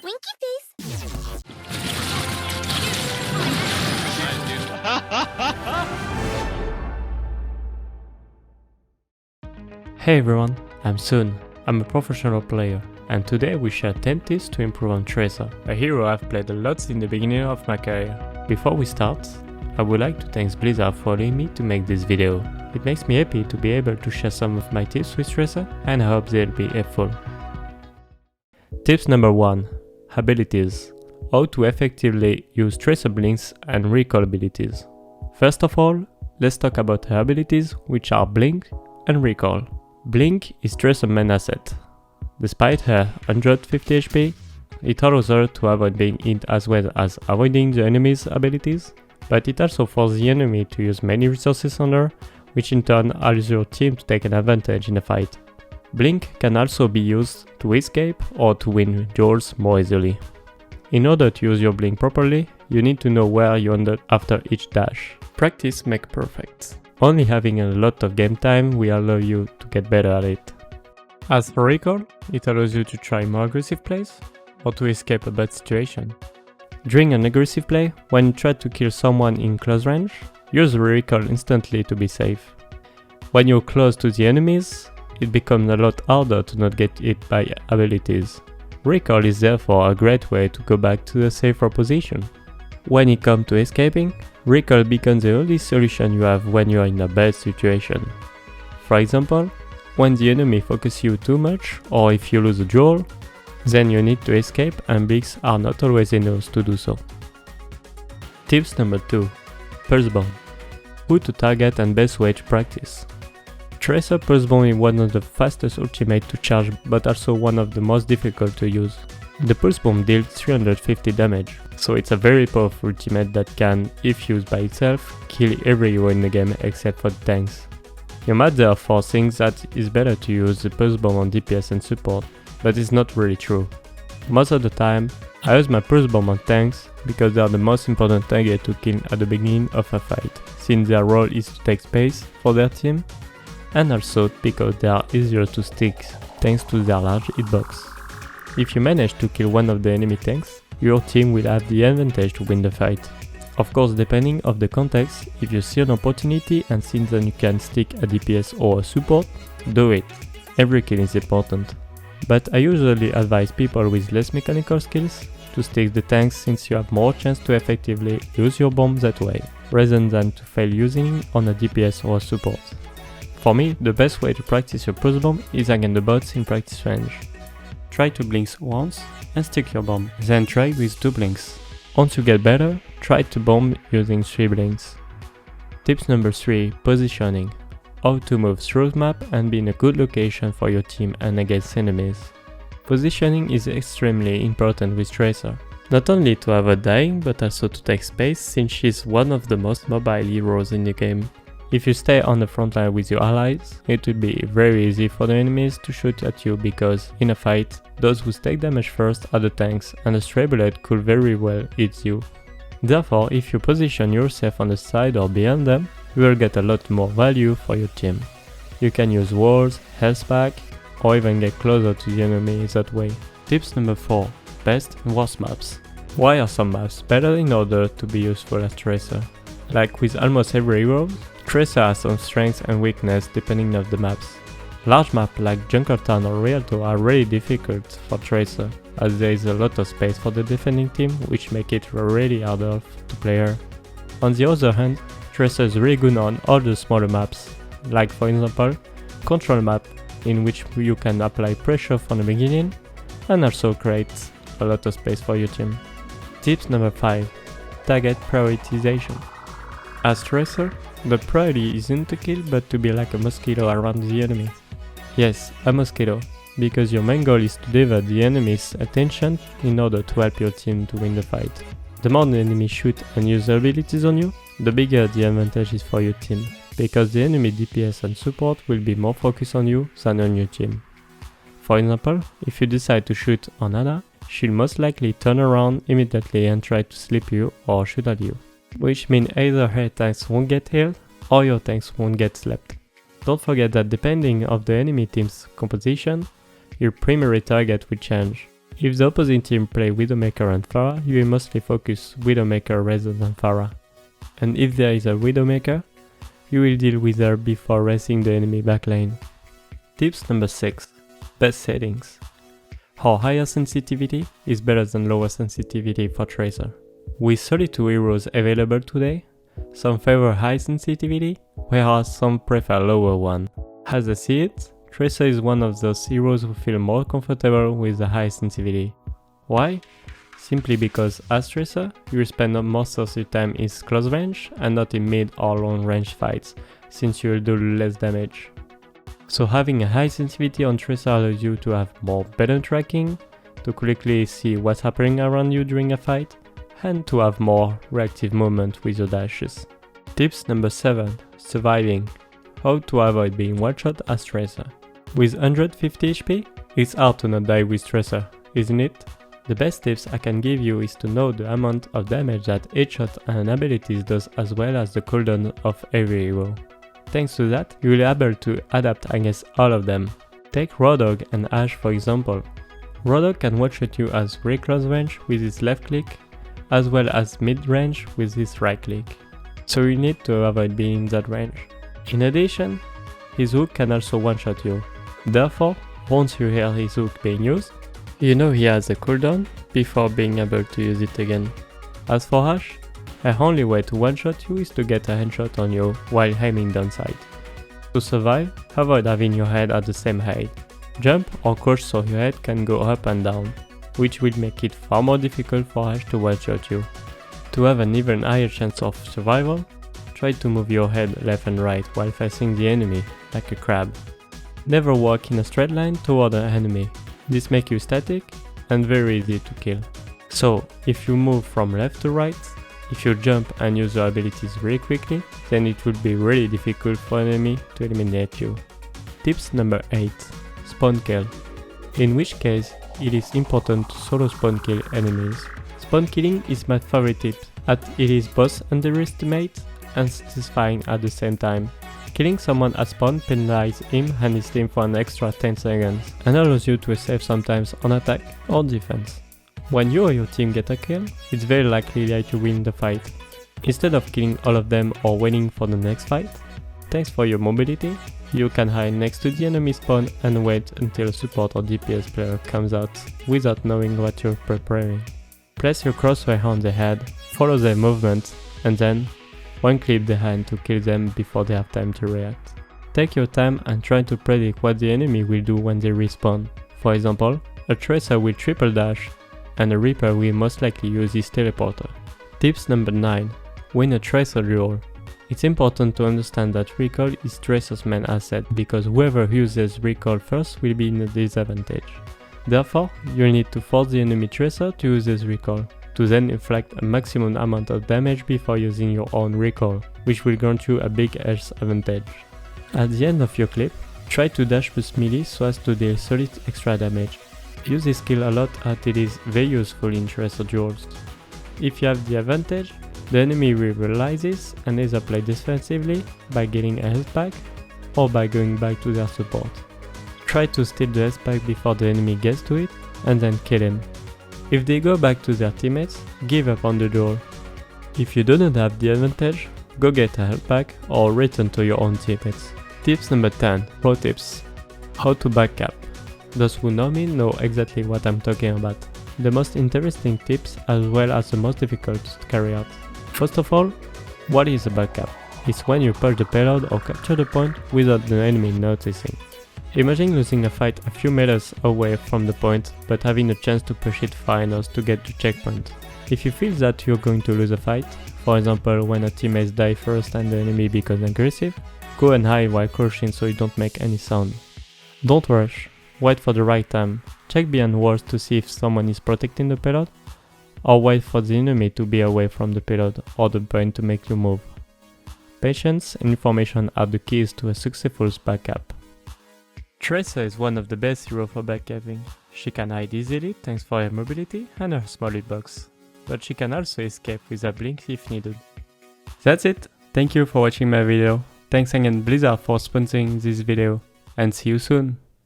Winky face. Hey everyone, I'm SoOn. I'm a professional player, and today we share 10 tips to improve on TRACER, a hero I've played a lot in the beginning of my career. Before we start, I would like to thank Blizzard for allowing me to make this video. It makes me happy to be able to share some of my tips with TRACER, and I hope they'll be helpful. Tips number 1. Abilities. How to effectively use TRACER blinks and recall abilities. First of all, let's talk about her abilities, which are Blink and Recall. Blink is TRACER's main asset. Despite her 150 HP, it allows her to avoid being hit as well as avoiding the enemy's abilities, but it also forces the enemy to use many resources on her, which in turn allows your team to take an advantage in a fight. Blink can also be used to escape or to win duels more easily. In order to use your Blink properly, you need to know where you end up after each dash. Practice makes perfect. Only having a lot of game time will allow you to get better at it. As for Recall, it allows you to try more aggressive plays or to escape a bad situation. During an aggressive play, when you try to kill someone in close range, use Recall instantly to be safe. When you're close to the enemies, it becomes a lot harder to not get hit by abilities. Recall is therefore a great way to go back to the safer position. When it comes to escaping, Recall becomes the only solution you have when you are in a bad situation. For example, when the enemy focuses you too much or if you lose a duel, then you need to escape and blinks are not always enough to do so. Tips number 2. Pulse Bomb. Who to target and best way to practice. TRACER Pulse Bomb is one of the fastest ultimates to charge but also one of the most difficult to use. The Pulse Bomb deals 350 damage, so it's a very powerful ultimate that can, if used by itself, kill every hero in the game except for the tanks. You might therefore think that it's better to use the Pulse Bomb on DPS and support, but it's not really true. Most of the time, I use my Pulse Bomb on tanks because they are the most important target to kill at the beginning of a fight, since their role is to take space for their team, and also because they are easier to stick thanks to their large hitbox. If you manage to kill one of the enemy tanks, your team will have the advantage to win the fight. Of course, depending on the context, if you see an opportunity and think that you can stick a DPS or a support, do it. Every kill is important. But I usually advise people with less mechanical skills to stick the tanks since you have more chance to effectively use your bomb that way, rather than to fail using on a DPS or a support. For me, the best way to practice your pulse bomb is against the bots in practice range. Try to blink once and stick your bomb, then try with 2 blinks. Once you get better, try to bomb using 3 blinks. Tips number 3. Positioning. How to move through the map and be in a good location for your team and against enemies. Positioning is extremely important with TRACER. Not only to avoid dying, but also to take space since she's one of the most mobile heroes in the game. If you stay on the front line with your allies, it will be very easy for the enemies to shoot at you because, in a fight, those who take damage first are the tanks and a stray bullet could very well hit you. Therefore, if you position yourself on the side or behind them, you will get a lot more value for your team. You can use walls, health pack, or even get closer to the enemy that way. Tips number 4. Best and worst maps. Why are some maps better in order to be useful as TRACER? Like with almost every hero, TRACER has some strengths and weakness depending on the maps. Large maps like Junkertown or Rialto are really difficult for TRACER, as there is a lot of space for the defending team, which make it really harder to play her. On the other hand, TRACER is really good on all the smaller maps, like for example, Control map, in which you can apply pressure from the beginning, and also create a lot of space for your team. Tips number 5. Target Prioritization. As TRACER, the priority isn't to kill but to be like a mosquito around the enemy. Yes, a mosquito, because your main goal is to divert the enemy's attention in order to help your team to win the fight. The more the enemy shoot and use their abilities on you, the bigger the advantage is for your team, because the enemy DPS and support will be more focused on you than on your team. For example, if you decide to shoot on Ana, she'll most likely turn around immediately and try to sleep you or shoot at you, which means either her tanks won't get healed or your tanks won't get slept. Don't forget that depending on the enemy team's composition, your primary target will change. If the opposing team play Widowmaker and Pharah, you will mostly focus Widowmaker rather than Pharah. And if there is a Widowmaker, you will deal with her before racing the enemy backlane. Tips number 6. Best settings. How higher sensitivity is better than lower sensitivity for Tracer. With 32 heroes available today, some favor high sensitivity, whereas some prefer lower one. As I see it, Tracer is one of those heroes who feel more comfortable with the high sensitivity. Why? Simply because as Tracer, you will spend most of your time in close range and not in mid or long range fights, since you will do less damage. So having a high sensitivity on Tracer allows you to have more better tracking, to quickly see what's happening around you during a fight, and to have more reactive movement with your dashes. Tips number 7. Surviving. How to avoid being one-shot as Tracer. With 150 HP, it's hard to not die with Tracer, isn't it? The best tips I can give you is to know the amount of damage that each shot and abilities does as well as the cooldown of every hero. Thanks to that, you will be able to adapt against all of them. Take Raw Dog and Ash for example. Raw Dog can one-shot you as very close range with his left click, as well as mid-range with his right click. So you need to avoid being in that range. In addition, his hook can also one-shot you. Therefore, once you hear his hook being used, you know he has a cooldown before being able to use it again. As for Ash, the only way to one-shot you is to get a headshot on you while aiming downside. To survive, avoid having your head at the same height. Jump or crouch so your head can go up and down, which will make it far more difficult for Ash to one-shot you. To have an even higher chance of survival, try to move your head left and right while facing the enemy, like a crab. Never walk in a straight line toward an enemy. This makes you static and very easy to kill. So, if you move from left to right, if you jump and use your abilities really quickly, then it will be really difficult for an enemy to eliminate you. Tips number 8. Spawn kill. In which case, it is important to solo spawn kill enemies. Spawn killing is my favorite tip, as it is both underestimate and satisfying at the same time. Killing someone at spawn penalizes him and his team for an extra 10 seconds and allows you to save sometimes on attack or defense. When you or your team get a kill, it's very likely that you win the fight. Instead of killing all of them or waiting for the next fight, thanks for your mobility, you can hide next to the enemy spawn and wait until a support or DPS player comes out without knowing what you're preparing. Place your crosshair on their head, follow their movement, and then one-click the hand to kill them before they have time to react. Take your time and try to predict what the enemy will do when they respawn. For example, a Tracer will triple dash, and a Reaper will most likely use his teleporter. Tips number 9. Win a Tracer duel. It's important to understand that recall is Tracer's main asset because whoever uses recall first will be in a disadvantage. Therefore, you'll need to force the enemy Tracer to use his recall, to then inflict a maximum amount of damage before using your own recall, which will grant you a big health advantage. At the end of your clip, try to dash with melee so as to deal solid extra damage. Use this skill a lot as it is very useful in Tracer duels. If you have the advantage, the enemy will realize this and either play defensively by getting a health pack or by going back to their support. Try to steal the health pack before the enemy gets to it and then kill him. If they go back to their teammates, give up on the duel. If you do not have the advantage, go get a health pack or return to your own teammates. Tips number 10. Pro tips. How to backcap. Those who know me know exactly what I'm talking about. The most interesting tips as well as the most difficult to carry out. First of all, what is a backcap? It's when you push the payload or capture the point without the enemy noticing. Imagine losing a fight a few meters away from the point, but having a chance to push it far enough to get to checkpoint. If you feel that you're going to lose a fight, for example when a teammate dies first and the enemy becomes aggressive, go and hide while crouching so you don't make any sound. Don't rush, wait for the right time, check behind walls to see if someone is protecting the payload, or wait for the enemy to be away from the payload or the point to make you move. Patience and information are the keys to a successful backup. Tracer is one of the best heroes for backcapping. She can hide easily thanks for her mobility and her small hitbox, but she can also escape with a blink if needed. That's it, thank you for watching my video, thanks again Blizzard for sponsoring this video, and see you soon!